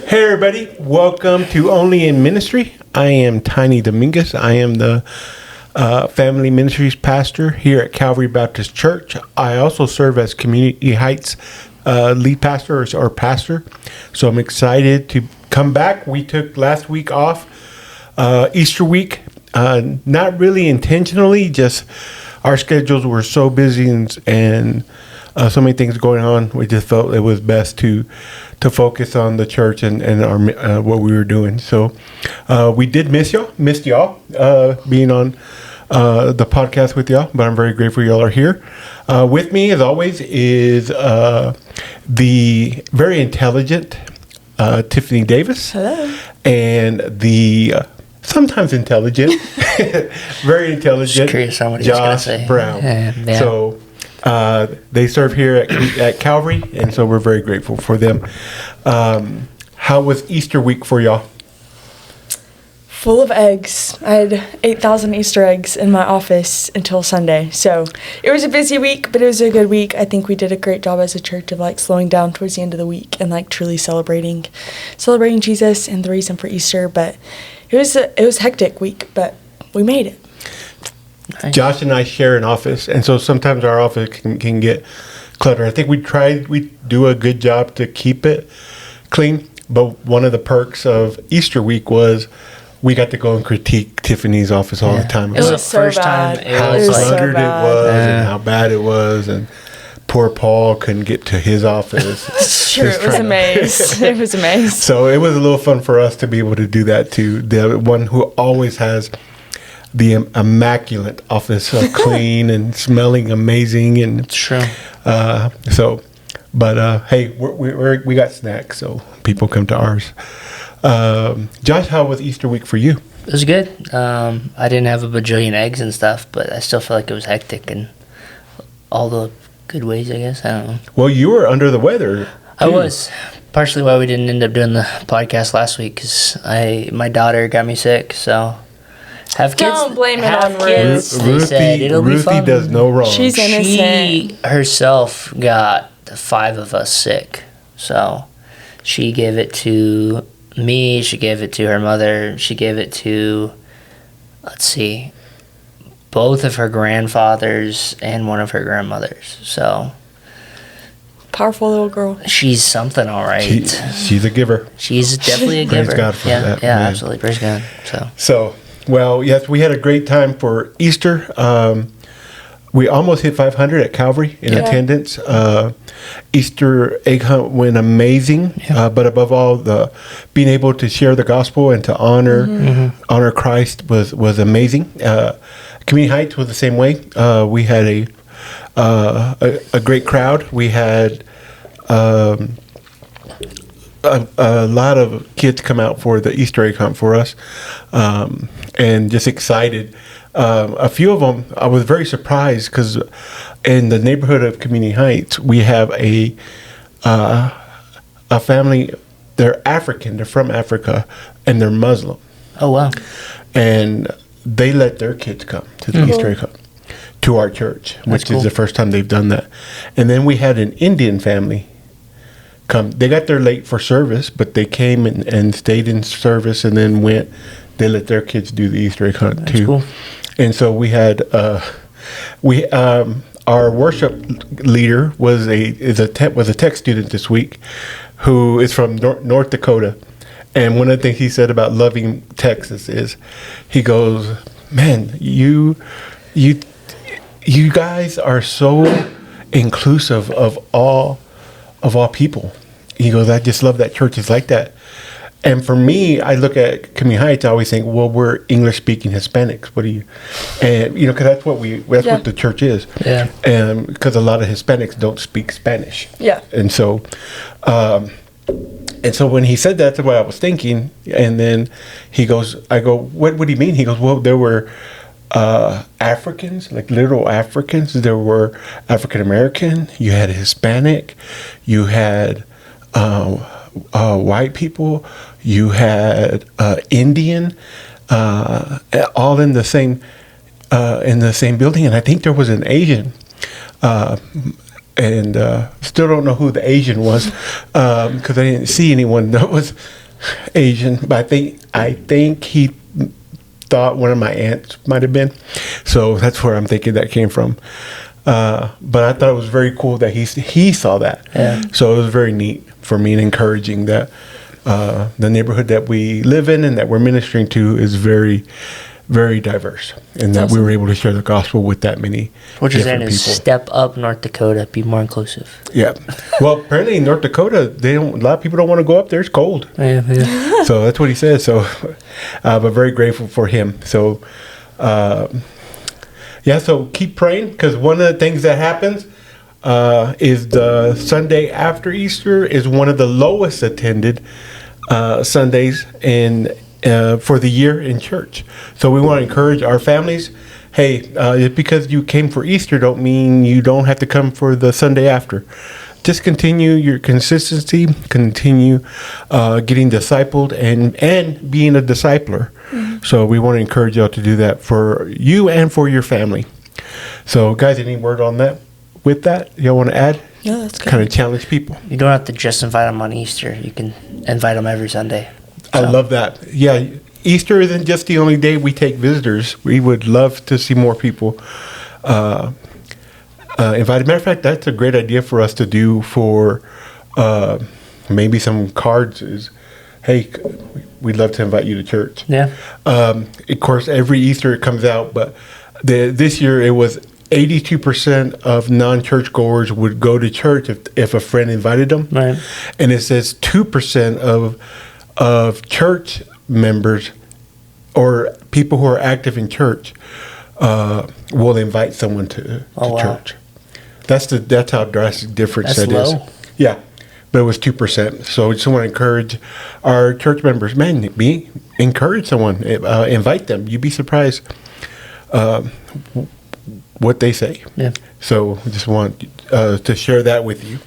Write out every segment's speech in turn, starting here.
Hey everybody, welcome to Only in Ministry. I am Tiny Dominguez. I am the Family Ministries pastor here at Calvary Baptist Church. I also serve as Community Heights lead pastor or pastor. So I'm excited to come back. We took last week off, Easter week, not really intentionally, just our schedules were so busy and so many things going on. We just felt it was best to focus on the church and our what we were doing. So we did missed y'all being on the podcast with y'all, but I'm very grateful y'all are here. With me, as always, is the very intelligent Tiffany Davis. Hello. And the sometimes intelligent, very intelligent Josh Brown. Yeah. So they serve here at Calvary, and so we're very grateful for them. How was Easter week for y'all? Full of eggs. I had 8,000 Easter eggs in my office until Sunday. So it was a busy week, but it was a good week. I think we did a great job as a church of slowing down towards the end of the week and truly celebrating Jesus and the reason for Easter. But it was hectic week, but we made it. Nice. Josh and I share an office, and so sometimes our office can get cluttered. I think we do a good job to keep it clean, but one of the perks of Easter week was we got to go and critique Tiffany's office all the time. It was the so first bad. time How it was like, cluttered it bad. was and how bad it was, and poor Paul couldn't get to his office. Sure, it was a maze. It was a maze. So it was a little fun for us to be able to do that to the one who always has the immaculate office, clean and smelling amazing, and it's true. Hey, we got snacks, so people come to ours. Josh, how was Easter week for you? It was good. I didn't have a bajillion eggs and stuff, but I still feel like it was hectic in all the good ways, I guess. I don't know. Well, you were under the weather. I was. Partially why we didn't end up doing the podcast last week, because my daughter got me sick, so... Have kids. Don't blame it have on kids. Ruth. They said it'll be Ruthie fun. does no wrong. She's innocent. She herself got the 5 of us sick. So she gave it to me, she gave it to her mother, she gave it to, both of her grandfathers and one of her grandmothers. So Powerful little girl. she's something, all right. She's a giver. She's definitely a Praise giver. God for yeah, that, yeah, man. absolutely. Praise God. So, well, yes, we had a great time for Easter. We almost hit 500 at Calvary in attendance. Easter egg hunt went amazing, but above all, being able to share the gospel and to honor Christ was amazing. Community Heights was the same way. We had a great crowd. We had a lot of kids come out for the Easter egg hunt for us, and just excited. A few of them, I was very surprised because in the neighborhood of Community Heights, we have a family. They're African. They're from Africa, and they're Muslim. Oh, wow. And they let their kids come to the Easter egg hunt to our church, which cool. is the first time they've done that. And then we had an Indian family come. They got there late for service, but they came and stayed in service and then went. They let their kids do the Easter egg hunt too. Cool. And so we had our worship leader was a tech student this week, who is from North Dakota. And one of the things he said about loving Texas is, he goes, "Man, you guys are so inclusive of all people." He goes, "I just love that church. It's like that." And for me, I look at Community Heights, I always think, well, we're English-speaking Hispanics. What do you, and because that's what what the church is. Yeah. And because a lot of Hispanics don't speak Spanish. Yeah. And so, when he said that, that's what I was thinking. And then he goes, I go, what do you mean? He goes, well, there were Africans, like literal Africans. There were African American. You had Hispanic. You had white people. You had Indian, all in the same building, and I think there was an Asian. and still don't know who the Asian was because I didn't see anyone that was Asian. But I think he thought one of my aunts might have been. So that's where I'm thinking that came from. But I thought it was very cool that he saw that. Yeah. So it was very neat for me and encouraging that the neighborhood that we live in and that we're ministering to is very, very diverse, and that we were able to share the gospel with that many What you're saying different is people. step up North Dakota, be more inclusive. Yeah. Well, apparently in North Dakota, a lot of people don't want to go up there. It's cold. Yeah, yeah. So that's what he says. So, but very grateful for him. So, yeah. So keep praying, because one of the things that happens is the Sunday after Easter is one of the lowest attended Sundays for the year in church. So we want to encourage our families. Hey, just because you came for Easter don't mean you don't have to come for the Sunday after. Just continue your consistency, continue getting discipled and being a discipler. Mm-hmm. So we want to encourage y'all to do that for you and for your family. So guys, any word on that? With that, y'all want to add? No, that's good. Kind of challenge people. You don't have to just invite them on Easter. You can invite them every Sunday. I love that. Yeah, Easter isn't just the only day we take visitors. We would love to see more people invited. Matter of fact, that's a great idea for us to do for maybe some cards is, hey, we'd love to invite you to church. Yeah. Of course, every Easter it comes out, but this year it was 82% of non-churchgoers would go to church if a friend invited them. Right. And it says 2% of church members or people who are active in church will invite someone to wow. church. That's how drastic difference That's that is. low. Yeah, but it was 2%. So I just want to encourage our church members. Man, encourage someone, invite them. You'd be surprised what they say. Yeah. So I just want to share that with you.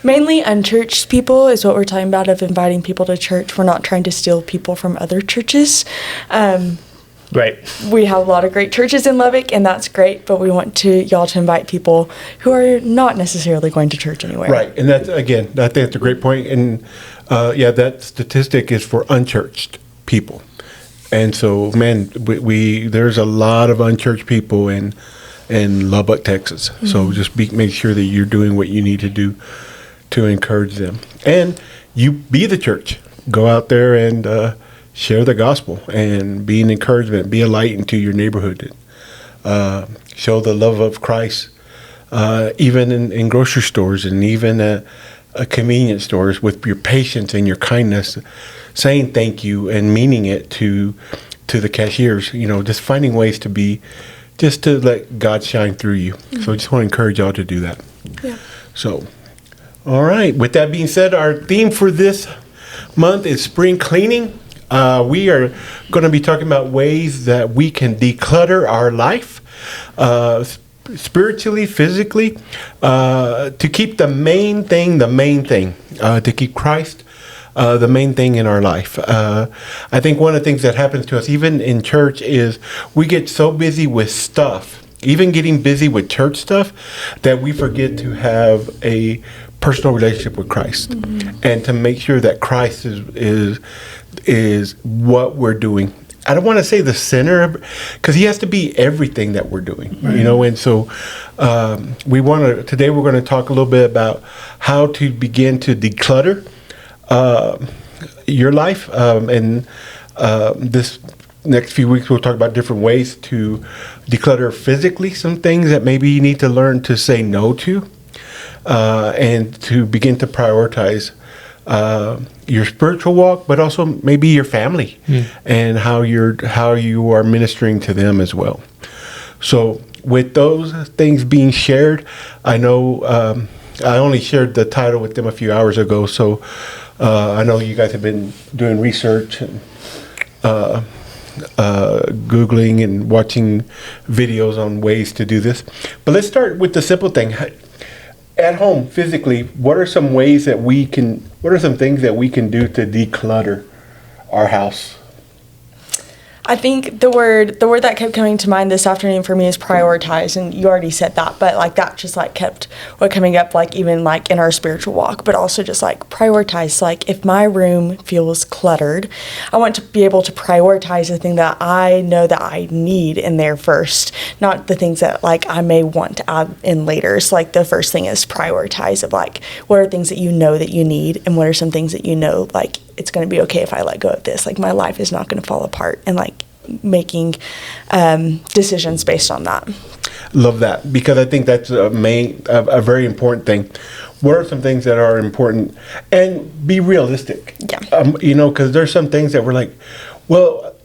Mainly unchurched people is what we're talking about of inviting people to church. We're not trying to steal people from other churches. Right. We have a lot of great churches in Lubbock, and that's great, but we want y'all to invite people who are not necessarily going to church anywhere. Right, and that's, again, I think that's a great point. And that statistic is for unchurched people. And so, man, we there's a lot of unchurched people in Lubbock, Texas. Mm-hmm. So just make sure that you're doing what you need to do to encourage them. And you be the church. Go out there and share the gospel and be an encouragement, be a light into your neighborhood. Show the love of Christ, even in grocery stores and even at convenience stores, with your patience and your kindness, saying thank you and meaning it to the cashiers. Just finding ways to let God shine through you. Mm-hmm. So I just want to encourage y'all to do that. Yeah. So, all right. With that being said, our theme for this month is spring cleaning. We are going to be talking about ways that we can declutter our life, spiritually, physically, to keep the main thing, to keep Christ the main thing in our life. I think one of the things that happens to us, even in church, is we get so busy with stuff, even getting busy with church stuff, that we forget to have a personal relationship with Christ, mm-hmm. and to make sure that Christ is what we're doing. I don't want to say the center, because he has to be everything that we're doing, right. And so today we're going to talk a little bit about how to begin to declutter your life, and this next few weeks we'll talk about different ways to declutter physically, some things that maybe you need to learn to say no to, and to begin to prioritize your spiritual walk, but also maybe your family, and how you are ministering to them as well. So with those things being shared, I know I only shared the title with them a few hours ago, so I know you guys have been doing research and Googling and watching videos on ways to do this. But let's start with the simple thing. At home, physically, what are some things that we can do to declutter our house? I think the word that kept coming to mind this afternoon for me is prioritize, and you already said that, but like that just like kept coming up, like even like in our spiritual walk, but also just like prioritize. Like if my room feels cluttered, I want to be able to prioritize the thing that I know that I need in there first, not the things that like I may want to add in later. So like the first thing is prioritize of like what are things that you know that you need, and what are some things that you know like it's going to be okay if I let go of this. Like my life is not going to fall apart, and like making decisions based on that. Love that, because I think that's a very important thing. What are some things that are important, and be realistic? Yeah. Because there's some things that we're like, well,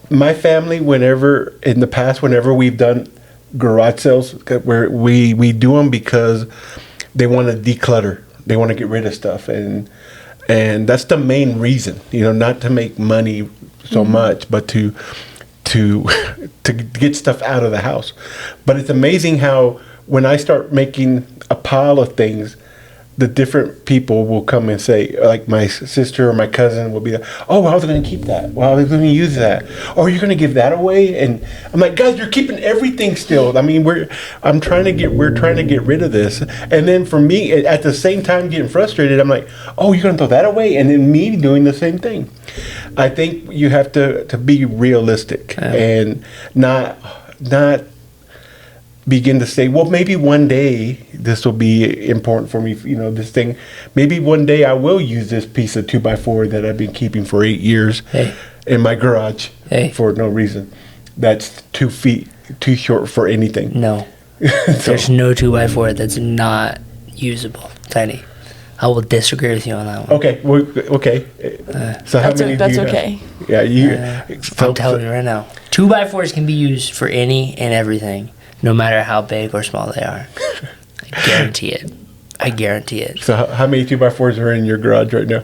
my family, whenever in the past, whenever we've done garage sales, where we do them because they want to declutter, they want to get rid of stuff, and that's the main reason, not to make money so much, but to get stuff out of the house. But it's amazing how when I start making a pile of things, the different people will come and say, like my sister or my cousin will be like, oh, I was going to keep that. Well, I was going to use that. Or you're going to give that away? And I'm like, guys, you're keeping everything still. I mean, we're trying to get rid of this. And then for me, at the same time getting frustrated, I'm like, oh, you're going to throw that away? And then me doing the same thing. I think you have to be realistic and not begin to say, well, maybe one day this will be important for me, this thing. Maybe one day I will use this piece of 2x4 that I've been keeping for 8 years in my garage for no reason. That's 2 feet too short for anything. No. There's no 2x4 that's not usable, Tiny. I will disagree with you on that one. Okay, okay. So how many do you have? Okay. Yeah, I'm telling you right now, 2x4s can be used for any and everything, no matter how big or small they are. I guarantee it. So how many 2x4s are in your garage right now?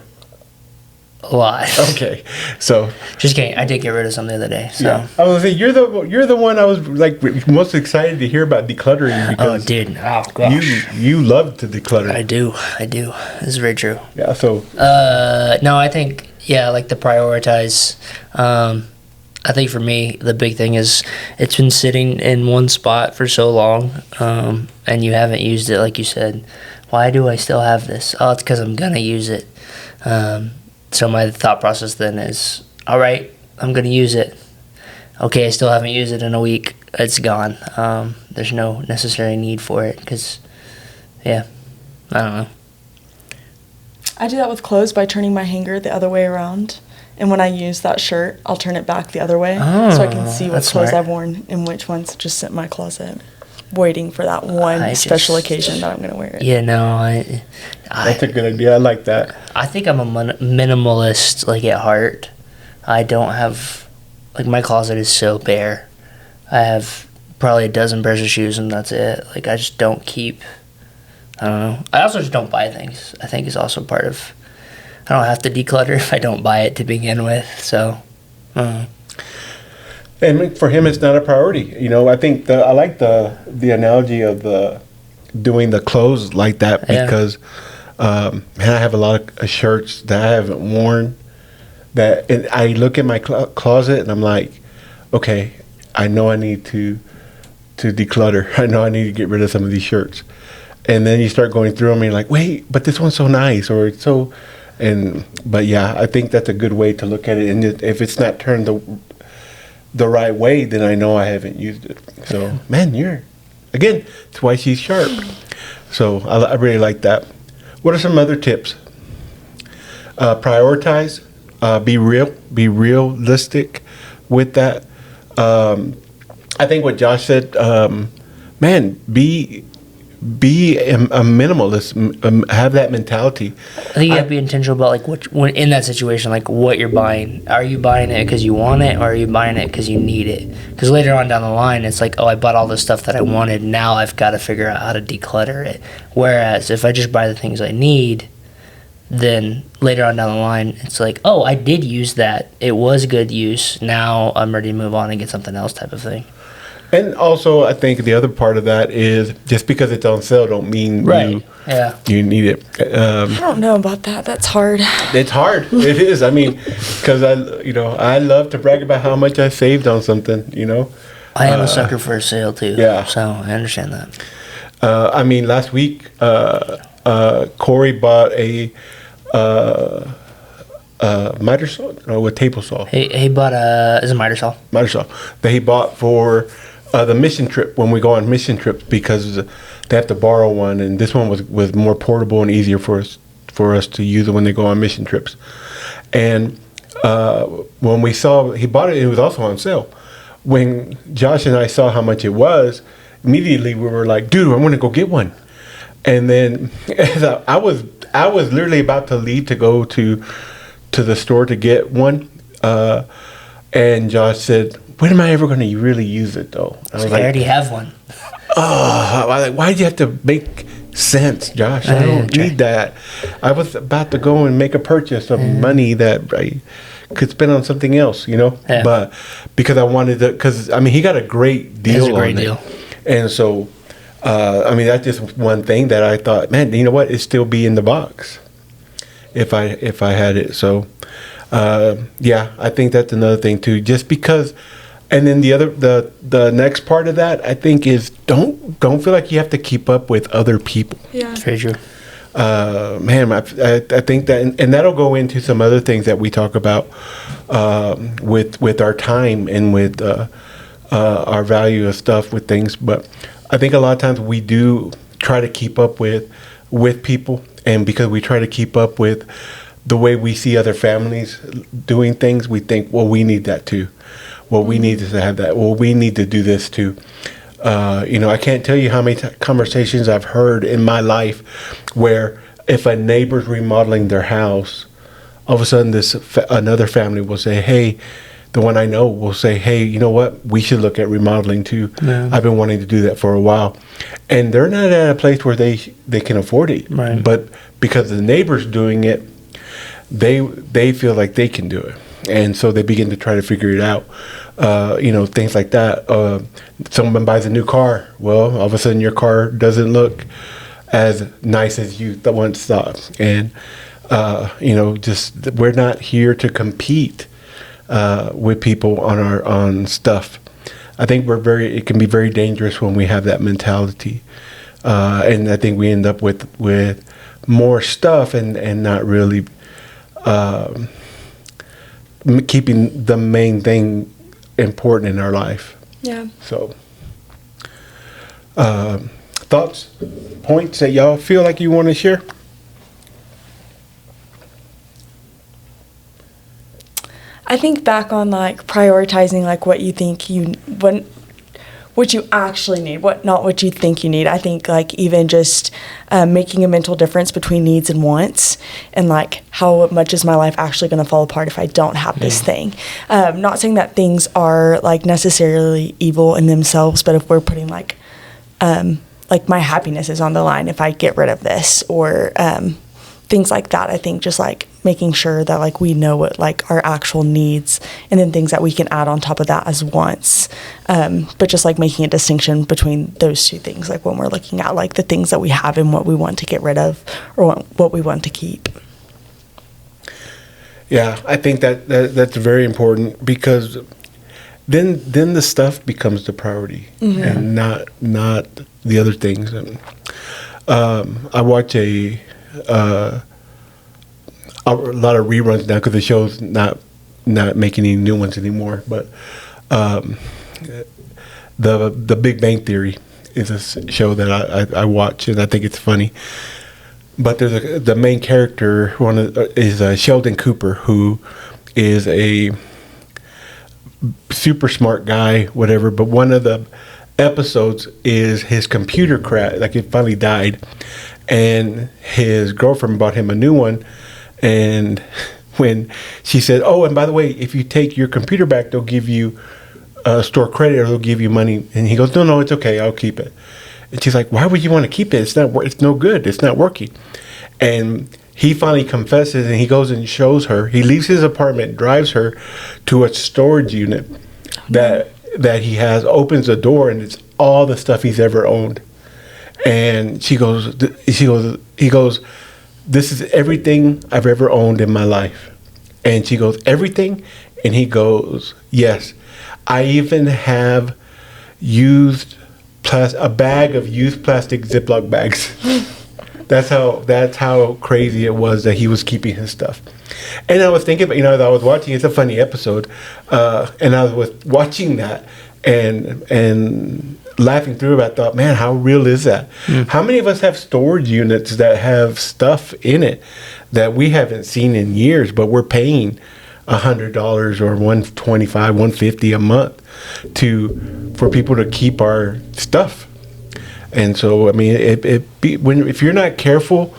A lot. Okay, so just kidding. I did get rid of some the other day. So yeah. I was gonna say you're the one I was like most excited to hear about decluttering, because gosh, you love to declutter. I do. This is very true. Yeah. So no, I think like the prioritize. I think for me, the big thing is it's been sitting in one spot for so long, and you haven't used it, like you said. Why do I still have this? Oh, it's because I'm going to use it. So my thought process then is, all right, I'm going to use it. Okay, I still haven't used it in a week. It's gone. There's no necessary need for it because, I don't know. I do that with clothes by turning my hanger the other way around. And when I use that shirt, I'll turn it back the other way so I can see what clothes I've worn and which ones just sit in my closet, waiting for that one special occasion that I'm going to wear it. Yeah, no, that's a good idea. I like that. I think I'm a minimalist, like at heart. I don't have, like my closet is so bare. I have probably a dozen pairs of shoes and that's it. Like I just don't keep, I don't know. I also just don't buy things. I think is also part of, I don't have to declutter if I don't buy it to begin with. So, and for him, it's not a priority. I think I like the analogy of doing the clothes like that because, man, I have a lot of shirts that I haven't worn. And I look at my closet and I'm like, okay, I know I need to declutter. I know I need to get rid of some of these shirts. And then you start going through them and you're like, wait, but this one's so nice, or it's so. But yeah, I think that's a good way to look at it. And if it's not turned the right way, then I know I haven't used it. So, man, that's why she's sharp. So I really like that. What are some other tips? Prioritize. Be realistic with that. I think what Josh said, man, be a minimalist, have that mentality. I think you have to be intentional about like when in that situation, like what you're buying. Are you buying it because you want it, or are you buying it because you need it? Because later on down the line, it's like, oh, I bought all this stuff that I wanted. Now I've got to figure out how to declutter it. Whereas if I just buy the things I need, then later on down the line, it's like, oh, I did use that. It was good use. Now I'm ready to move on and get something else, type of thing. And also, I think the other part of that is just because it's on sale don't mean you need it. I don't know about that. That's hard. It's hard. It is. I mean, because I love to brag about how much I saved on something. I am a sucker for a sale too. Yeah. So I understand that. I mean, last week, Corey bought a miter saw, a table saw. He bought is a miter saw. Miter saw that he bought for the mission trip when we go on mission trips because they have to borrow one, and this one was more portable and easier for us to use it when they go on mission trips. And when we saw he bought it was also on sale. When Josh and I saw how much it was, immediately we were like, "Dude, I want to go get one." And then I was literally about to leave to go to the store to get one, and Josh said, "When am I ever going to really use it, though?" I already have one. I was like, "Why'd you have to make sense, Josh? I don't need that." I was about to go and make a purchase of money that I could spend on something else, Yeah. But because I wanted to, because I mean, he got a great deal. It's a great deal. And so, I mean, that's just one thing that I thought, man, you know what? It'd still be in the box if I had it. So, yeah, I think that's another thing too. Just because, and then the next part of that I think is don't feel like you have to keep up with other people. Yeah, very true. Man, I think that, and that'll go into some other things that we talk about with our time and with our value of stuff with things. But I think a lot of times we do try to keep up with people, and because we try to keep up with the way we see other families doing things, we think, well, we need that too. Well, we need to have that. Well, we need to do this too. I can't tell you how many conversations I've heard in my life where if a neighbor's remodeling their house, all of a sudden another family will say, hey, the one I know will say, hey, you know what? We should look at remodeling too. Yeah. I've been wanting to do that for a while. And they're not at a place where they can afford it. Right. But because the neighbor's doing it, they feel like they can do it. And so they begin to try to figure it out. Things like that. Someone buys a new car. Well, all of a sudden your car doesn't look as nice as you once thought. And, just we're not here to compete with people on stuff. I think it can be very dangerous when we have that mentality. And I think we end up with more stuff and not really keeping the main thing important in our life. Yeah. So, thoughts, points that y'all feel like you want to share? I think back on like prioritizing like what you think what you actually need, not what you think you need. I think like even just making a mental difference between needs and wants, and like how much is my life actually going to fall apart if I don't have this thing. Not saying that things are like necessarily evil in themselves, but if we're putting like my happiness is on the line if I get rid of this, or things like that. I think just like making sure that like we know what like our actual needs, and then things that we can add on top of that as wants. But just like making a distinction between those two things, like when we're looking at like the things that we have and what we want to get rid of, or what we want to keep. Yeah, I think that's very important, because then the stuff becomes the priority, mm-hmm. and not the other things. And I watch a lot of reruns now because the show's not making any new ones anymore. But the Big Bang Theory is a show that I watch, and I think it's funny. But there's the main character is Sheldon Cooper, who is a super smart guy, whatever. But one of the episodes is his computer crash, like it finally died, and his girlfriend bought him a new one. And when she said, "Oh, and by the way, if you take your computer back, they'll give you store credit, or they'll give you money," and he goes, "No, it's okay, I'll keep it." And she's like, "Why would you want to keep it? It's no good. It's not working." And he finally confesses, and he goes and shows her. He leaves his apartment, drives her to a storage unit that that he has, opens the door, and it's all the stuff he's ever owned. And he goes, this is everything I've ever owned in my life. And she goes, everything? And he goes, yes. I even have a bag of used plastic Ziploc bags. That's how crazy it was that he was keeping his stuff. And I was thinking, as I was watching, it's a funny episode, and I was watching that and laughing through it. I thought, man, how real is that? How many of us have storage units that have stuff in it that we haven't seen in years, but we're paying $100 or $125, $150 a month for people to keep our stuff? And so, I mean, if you're not careful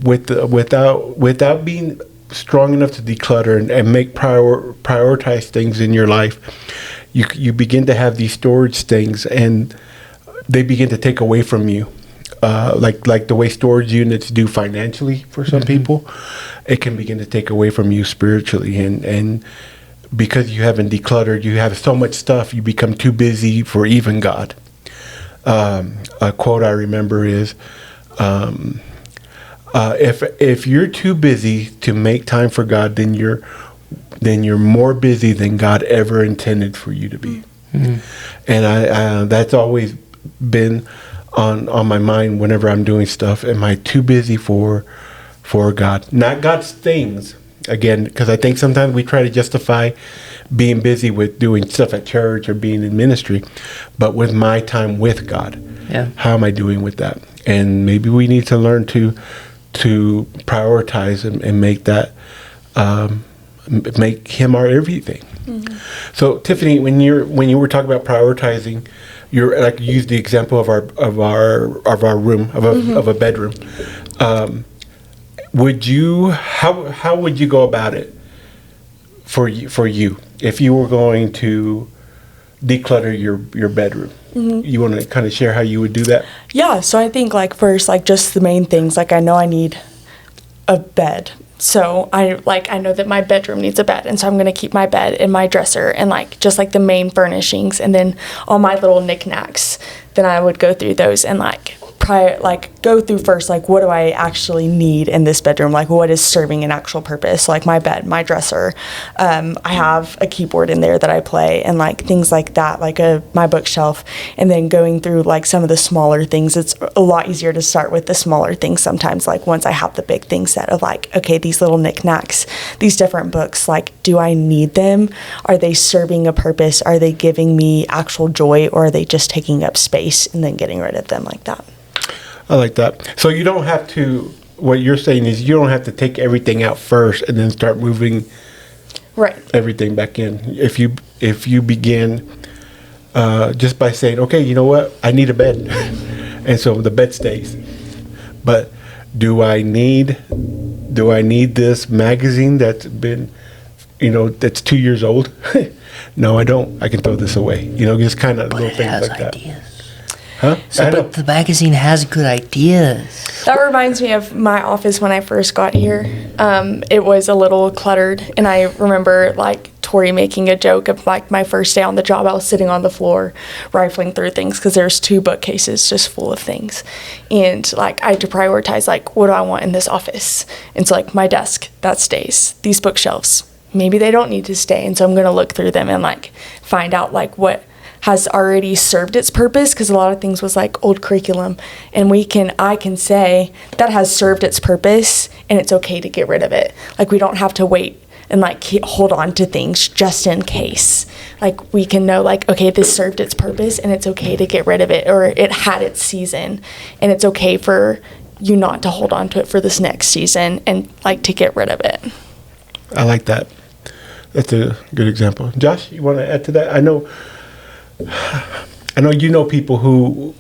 without being strong enough to declutter and make prioritize things in your life, you begin to have these storage things, and they begin to take away from you, like the way storage units do financially for some people. It can begin to take away from you spiritually, and because you haven't decluttered, you have so much stuff, you become too busy for even God. A quote I remember is, if you're too busy to make time for God, then you're more busy than God ever intended for you to be. And I that's always been on my mind whenever I'm doing stuff. Am I too busy for God? Not God's things. Again, because I think sometimes we try to justify being busy with doing stuff at church or being in ministry, but with my time with God. Yeah. How am I doing with that? And maybe we need to learn to prioritize and make that make Him our everything. So, Tiffany, when you were talking about prioritizing, you used the example of our room of a bedroom. How would you go about it for you if you were going to declutter your bedroom? You want to kind of share how you would do that? Yeah, so I think first, just the main things, I know I need a bed. So I know that my bedroom needs a bed, and so I'm going to keep my bed and my dresser and just the main furnishings, and then all my little knickknacks. Then I would go through those and go through first, what do I actually need in this bedroom? What is serving an actual purpose? My bed, my dresser. I have a keyboard in there that I play, and things like that, my bookshelf. And then going through some of the smaller things, it's a lot easier to start with the smaller things sometimes. Once I have the big thing set of okay, these little knickknacks, these different books, do I need them? Are they serving a purpose? Are they giving me actual joy, or are they just taking up space and then getting rid of them like that? I like that. So you don't have to, what you're saying is you don't have to take everything out first and then start moving everything back in. If you begin just by saying, okay, you know what, I need a bed. And so the bed stays. But do I need this magazine that's been, that's 2 years old? No, I don't. I can throw this away. Just kind of little things like that. Ideas. Huh? But the magazine has good ideas. That reminds me of my office when I first got here. It was a little cluttered, and I remember Tori making a joke of my first day on the job. I was sitting on the floor rifling through things because there's 2 bookcases just full of things, and I had to prioritize what do I want in this office. And so my desk, that stays. These bookshelves, maybe they don't need to stay, and so I'm gonna look through them and find out what has already served its purpose, because a lot of things was old curriculum, and I can say that has served its purpose and it's okay to get rid of it. We don't have to wait and hold on to things just in case. We can know okay, this served its purpose and it's okay to get rid of it, or it had its season and it's okay for you not to hold on to it for this next season and to get rid of it. I like that. That's a good example. Josh, you want to add to that? I know people who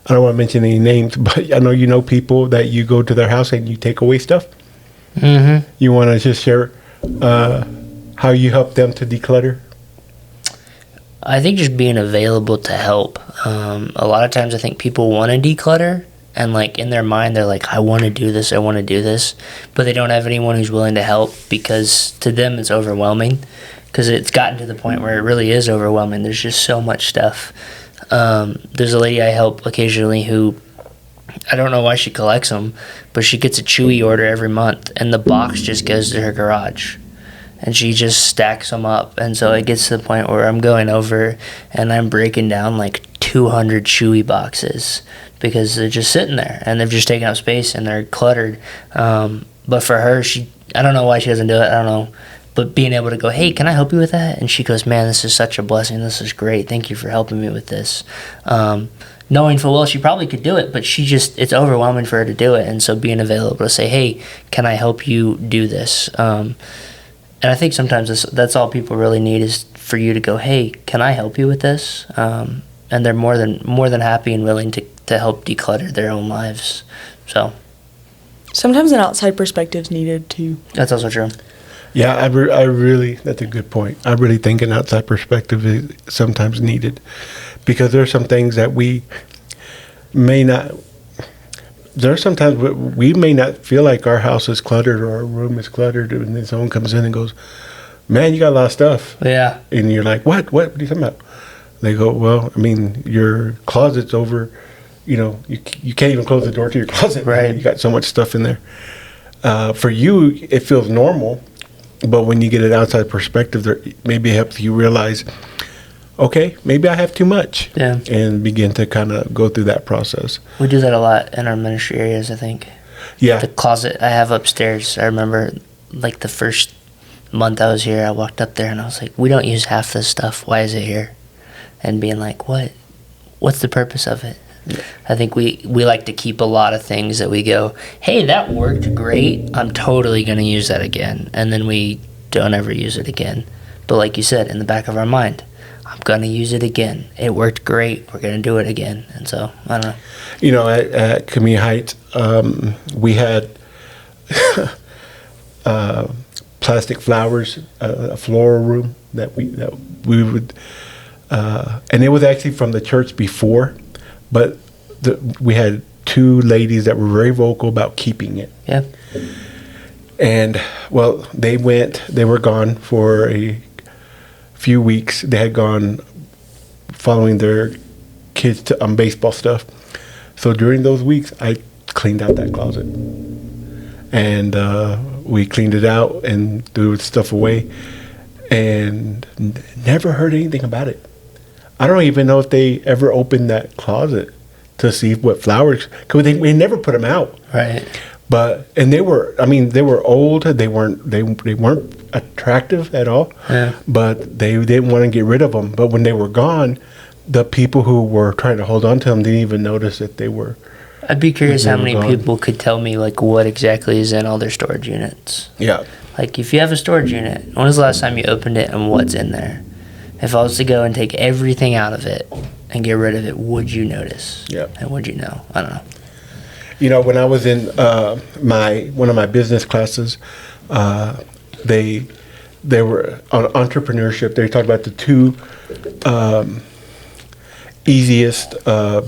I don't want to mention any names, but I know people that you go to their house and you take away stuff. Mm-hmm. You want to just share how you help them to declutter? I think just being available to help. A lot of times I think people want to declutter, and in their mind they're I want to do this, but they don't have anyone who's willing to help because to them it's overwhelming. because it's gotten to the point where it really is overwhelming. There's just so much stuff. There's a lady I help occasionally who, I don't know why she collects them, but she gets a Chewy order every month, and the box just goes to her garage. And she just stacks them up. And so it gets to the point where I'm going over and I'm breaking down like 200 Chewy boxes because they're just sitting there and they've just taken up space and they're cluttered. But for her, I don't know why she doesn't do it. I don't know. But being able to go, hey, can I help you with that? And she goes, man, this is such a blessing. This is great. Thank you for helping me with this. Knowing full well she probably could do it, but it's overwhelming for her to do it. And so being available to say, hey, can I help you do this? And I think sometimes that's all people really need is for you to go, hey, can I help you with this? And they're more than happy and willing to help declutter their own lives. So Sometimes an outside perspective is needed too. that's also true. Yeah, I really, that's a good point. I really think an outside perspective is sometimes needed because there are some things that we may not, there are sometimes we may not feel like our house is cluttered or our room is cluttered, and then someone comes in and goes, man, you got a lot of stuff. Yeah. And you're like, what are you talking about? They go, well, I mean, your closet's over, you can't even close the door to your closet. Right. You got so much stuff in there. For you, it feels normal, but when you get an outside perspective, there maybe helps you realize, okay, maybe I have too much. Yeah. And begin to kind of go through that process. We do that a lot in our ministry areas, I think. Yeah. The closet I have upstairs, I remember like the first month I was here, I walked up there and I was like, we don't use half this stuff. Why is it here? And being like, what's the purpose of it? Yeah. I think we like to keep a lot of things that we go, hey, that worked great. I'm totally going to use that again. And then we don't ever use it again. But like you said, in the back of our mind, I'm going to use it again. It worked great. We're going to do it again. And so, I don't know. At Community Heights, we had plastic flowers, a floral room that we would, and it was actually from the church before, but we had two ladies that were very vocal about keeping it. Yeah. And well, they were gone for a few weeks. They had gone following their kids on baseball stuff. So during those weeks, I cleaned out that closet. And we cleaned it out and threw stuff away and never heard anything about it. I don't even know if they ever opened that closet to see what flowers, because we never put them out. Right. And they were old. They weren't attractive at all. Yeah. But they didn't want to get rid of them. But when they were gone, the people who were trying to hold on to them didn't even notice that they were. I'd be curious how many gone. people could tell me like what exactly is in all their storage units. Yeah. Like if you have a storage unit, when was the last time you opened it and what's in there? If I was to go and take everything out of it and get rid of it, would you notice? Yeah. And would you know? I don't know. When I was in one of my business classes, they were on entrepreneurship. They talked about the two easiest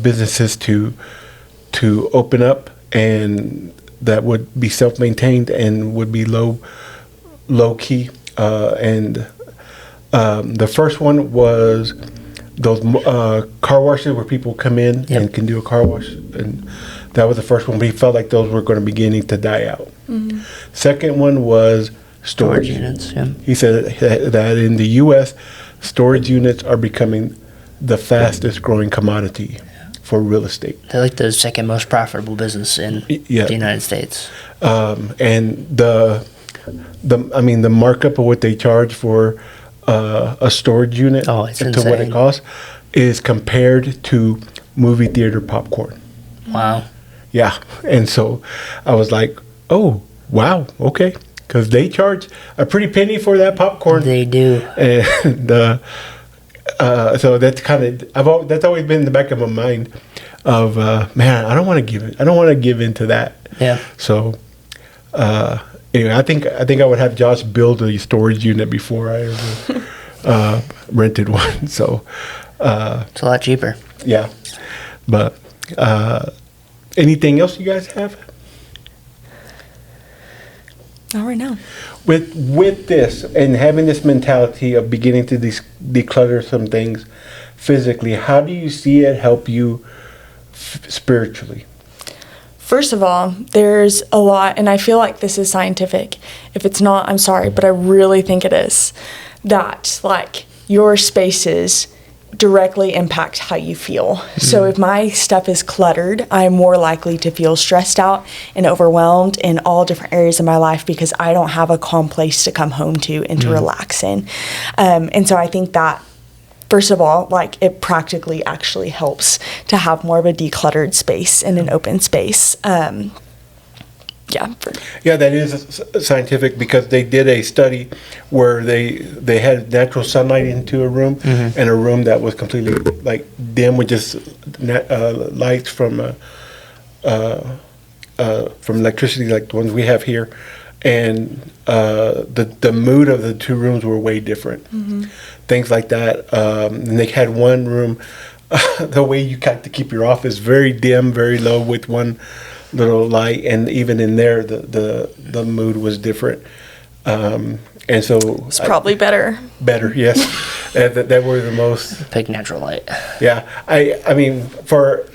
businesses to open up, and that would be self-maintained and would be low key. And the first one was those car washes where people come in Yep. and can do a car wash, and that was the first one. But he felt like those were going to beginning to die out. Mm-hmm. Second one was storage units. Yeah. He said that in the U.S., storage units are becoming the fastest growing commodity for real estate. They're like the second most profitable business in Yeah. the United States. And the markup of what they charge for a storage unit Oh, it's to what it insane. costs is compared to movie theater popcorn. Wow. Yeah. And so I was like, oh, wow, okay. Because they charge a pretty penny for that popcorn. They do. And so that's that's always been in the back of my mind of, man, I don't want to give into that. Yeah. So anyway, I think I would have Josh build a storage unit before I ever rented one. So It's a lot cheaper. yeah, but anything else you guys have? Not right now. With this and having this mentality of beginning to declutter some things physically, how do you see it help you spiritually? First of all, there's a lot, and I feel like this is scientific. If it's not, I'm sorry, but I really think it is. That, like, your spaces directly impact how you feel. So if my stuff is cluttered, I'm more likely to feel stressed out and overwhelmed in all different areas of my life because I don't have a calm place to come home to and to relax in. And so I think that, first of all, like, it practically actually helps to have more of a decluttered space and an open space. Yeah, that is scientific because they did a study where they had natural sunlight into a room and a room that was completely like dim with just lights from electricity like the ones we have here, and the mood of the two rooms were way different. Things like that. And they had one room, the way you got to keep your office very dim, very low with one little light, and even in there the mood was different, and so It's probably better. Yes. that were the most Pick natural light. yeah. I mean,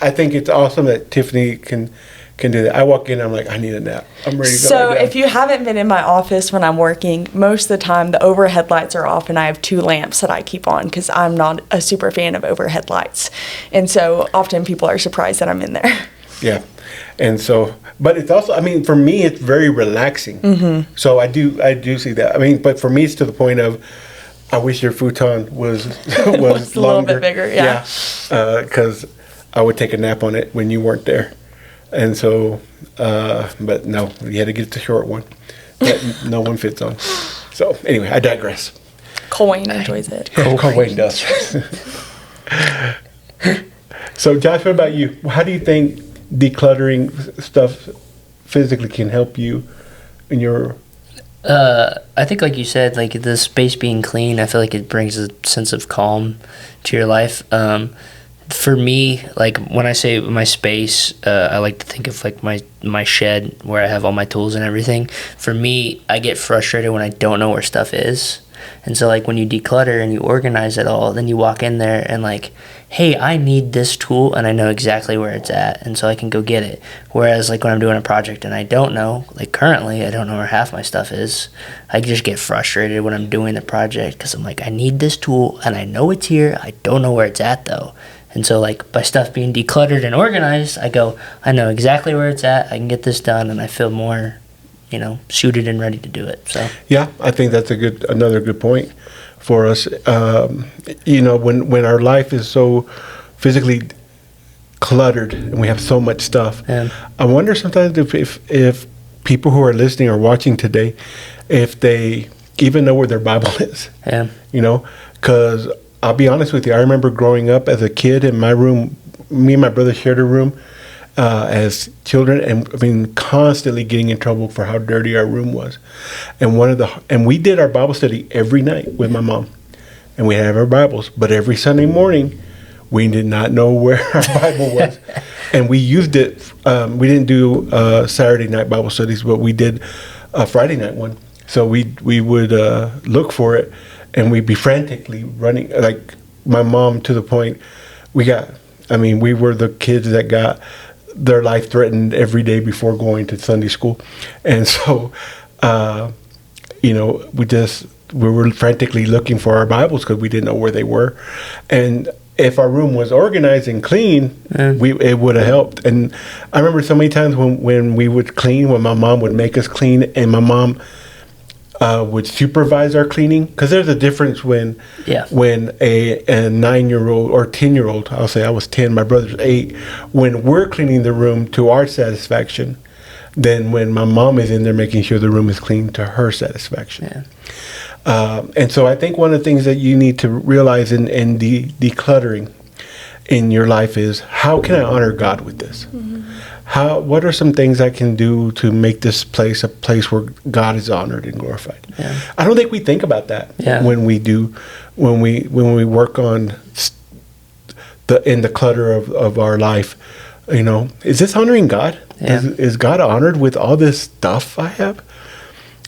I think it's awesome that Tiffany can do that. I walk in, I'm like, I need a nap, I'm ready to go. So right now. if you haven't been in my office when I'm working, most of the time the overhead lights are off and I have 2 lamps that I keep on because I'm not a super fan of overhead lights. And so often people are surprised that I'm in there. Yeah. And so, but it's also, I mean, for me, it's very relaxing. So I do see that. I mean, but for me, it's to the point of, I wish your futon was Was a little bit bigger, yeah. Because I would take a nap on it when you weren't there. And so, but no, you had to get the short one that no one fits on. So anyway, I digress. Cole Wayne enjoys it. Cole Wayne does. So Josh, what about you? How do you think decluttering stuff physically can help you in your... I think, like you said, like the space being clean, I feel like it brings a sense of calm to your life. For me, like when I say my space, I like to think of like my shed where I have all my tools and everything. For me, I get frustrated when I don't know where stuff is. And so like when you declutter and you organize it all, then you walk in there and like, hey, I need this tool and I know exactly where it's at, and so I can go get it. Whereas like when I'm doing a project and I don't know, like currently I don't know where half my stuff is, I just get frustrated when I'm doing the project because I'm like, I need this tool and I know it's here, I don't know where it's at though. And so like by stuff being decluttered and organized, I go, I know exactly where it's at, I can get this done, and I feel more, suited and ready to do it. So yeah, I think that's another good point for us. When our life is so physically cluttered and we have so much stuff, I wonder sometimes if people who are listening or watching today, if they even know where their Bible is. Yeah. Because I'll be honest with you, I remember growing up as a kid in my room, me and my brother shared a room as children, and I mean, constantly getting in trouble for how dirty our room was. And we did our Bible study every night with my mom, and we had our Bibles. But every Sunday morning, we did not know where our Bible was, and we used it. We didn't do Saturday night Bible studies, but we did a Friday night one. So we would look for it, and we'd be frantically running. Like my mom, to the point, we were the kids that got their life threatened every day before going to Sunday school. And so, we were frantically looking for our Bibles because we didn't know where they were. And if our room was organized and clean, it would have helped. And I remember so many times when we would clean, when my mom would make us clean, and my mom would supervise our cleaning, because there's a difference when a 9-year-old or 10-year-old, I'll say I was 10, my brother's 8, when we're cleaning the room to our satisfaction, than when my mom is in there making sure the room is clean to her satisfaction. And so I think one of the things that you need to realize in decluttering in your life is, how can I honor God with this? What are some things I can do to make this place a place where God is honored and glorified? Yeah. I don't think we think about that when we work on the clutter of our life. Is this honoring God? Yeah. Is God honored with all this stuff I have?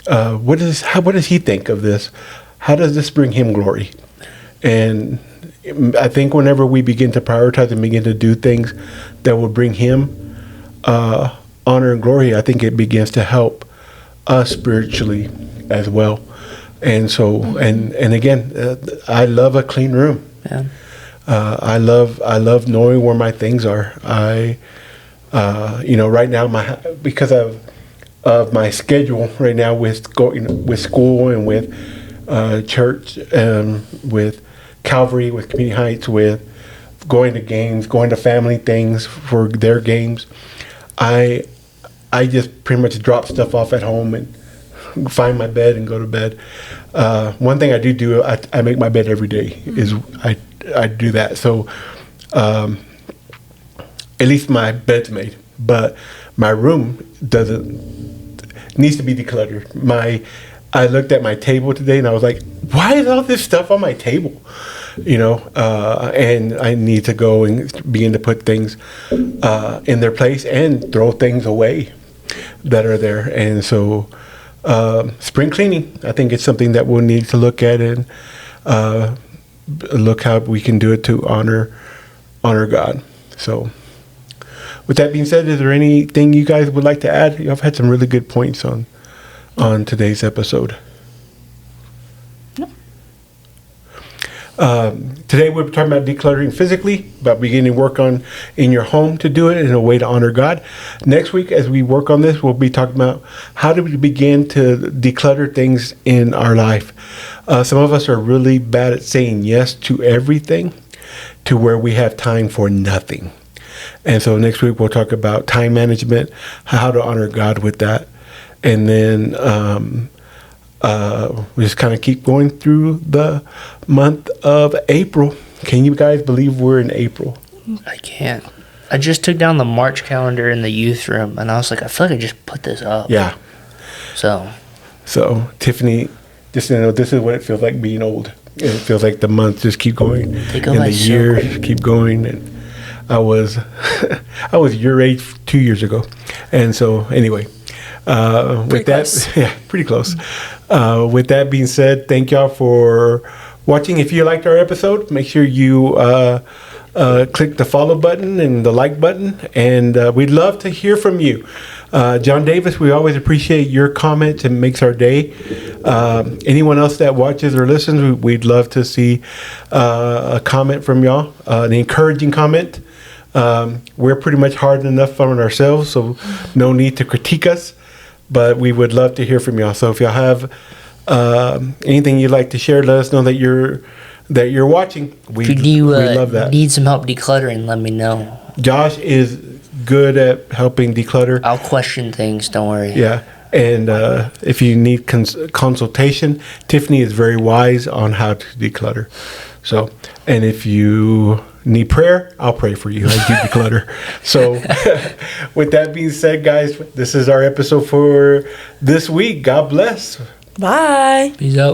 what does he think of this? How does this bring him glory? And I think whenever we begin to prioritize and begin to do things that will bring him honor and glory, I think it begins to help us spiritually as well. And so, and again, I love a clean room. Yeah. I love knowing where my things are. Right now, because of my schedule right now with school and with church, with Calvary, with Community Heights, with going to games, going to family things for their games, I just pretty much drop stuff off at home and find my bed and go to bed. One thing I do, I make my bed every day. Is I do that. So at least my bed's made, but my room needs to be decluttered. I looked at my table today and I was like, why is all this stuff on my table? And I need to go and begin to put things in their place and throw things away that are there. And so spring cleaning, I think it's something that we'll need to look at and look how we can do it to honor God. So with that being said, is there anything you guys would like to add? Y'all have had some really good points on today's episode. No. Today we're talking about decluttering physically, about beginning work on in your home to do it in a way to honor God. Next week, as we work on this, we'll be talking about how do we begin to declutter things in our life. Some of us are really bad at saying yes to everything, to where we have time for nothing. And so next week we'll talk about time management, how to honor God with that. And then we just kind of keep going through the month of April. Can you guys believe we're in April? I can't. I just took down the March calendar in the youth room, and I was like, I feel like I just put this up. Yeah. So Tiffany, just this is what it feels like being old. It feels like the months just keep going, They go and by the so years quick. keep going. And I was your age 2 years ago, and so anyway. With Pretty that, close. yeah, pretty close. With that being said, thank y'all for watching. If you liked our episode, make sure you click the follow button and the like button, and we'd love to hear from you. John Davis, we always appreciate your comments. It makes our day. Anyone else that watches or listens, we'd love to see a comment from y'all, an encouraging comment. We're pretty much hard enough on ourselves, so no need to critique us. But we would love to hear from y'all. So if y'all have anything you'd like to share, let us know that you're watching. We if you love that. need some help decluttering, let me know. Josh is good at helping declutter. I'll question things. Don't worry. Yeah. And if you need consultation, Tiffany is very wise on how to declutter. So, and if you need prayer, I'll pray for you. I do declutter. So, with that being said, guys, this is our episode for this week. God bless. Bye. Peace out.